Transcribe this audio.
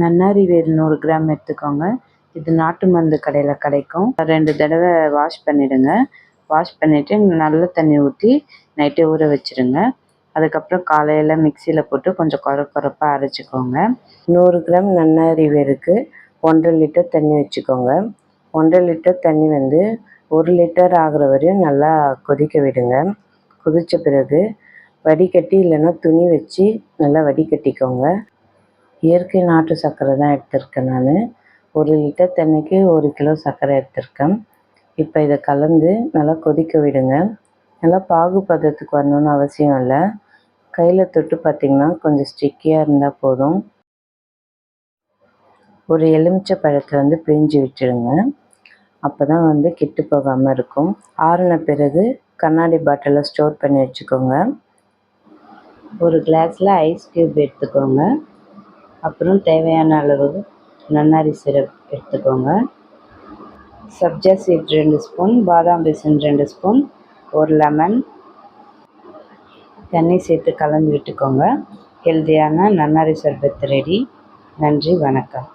நன்னாரி வேர் 100 gram எடுத்துக்கோங்க. இது நாட்டு மருந்து கடையில் கிடைக்கும். 2 தடவை வாஷ் பண்ணிவிடுங்க. வாஷ் பண்ணிவிட்டு நல்ல தண்ணி ஊற்றி நைட்டே ஊற வச்சுருங்க. அதுக்கப்புறம் காலையில் மிக்சியில் போட்டு கொஞ்சம் கொரப்பாக அரைச்சிக்கோங்க. 100 கிராம் நன்னாரி வேருக்கு 1,5 லிட்டர் தண்ணி வச்சுக்கோங்க. 1,5 லிட்டர் தண்ணி 1 லிட்டர் ஆகிற வரையும் நல்லா கொதிக்க விடுங்க. கொதித்த பிறகு வடிகட்டி இல்லைன்னா துணி வச்சு நல்லா வடிகட்டிக்கோங்க. இயற்கை நாட்டு சர்க்கரை தான் எடுத்திருக்கேன் நான். 1 லிட்டர் தண்ணிக்கு 1 கிலோ சர்க்கரை எடுத்திருக்கேன். இப்போ இதை கலந்து நல்லா கொதிக்க விடுங்க. நல்லா பாகு பதத்துக்கு வரணும்னு அவசியம் இல்லை. கையில் தொட்டு பார்த்திங்கன்னா கொஞ்சம் ஸ்டிக்கியாக இருந்தால் போதும். ஒரு எலுமிச்சை பழத்தை பிழிஞ்சு விட்டுடுங்க. அப்போ தான் கெட்டு போகாமல் இருக்கும். ஆறின பிறகு கண்ணாடி பாட்டிலில் ஸ்டோர் பண்ணி வச்சுக்கோங்க. ஒரு கிளாஸில் ஐஸ் க்யூப் எடுத்துக்கோங்க. அப்புறம் தேவையான அளவு நன்னாரி சிரப் எடுத்துக்கோங்க. சப்ஜா சீட் 2 ஸ்பூன், பாதாம் பிசின் 2 ஸ்பூன், ஒரு லெமன் தண்ணி சேர்த்து கலந்து விட்டுக்கோங்க. ஹெல்தியான நன்னாரி சர்பத் ரெடி. நன்றி, வணக்கம்.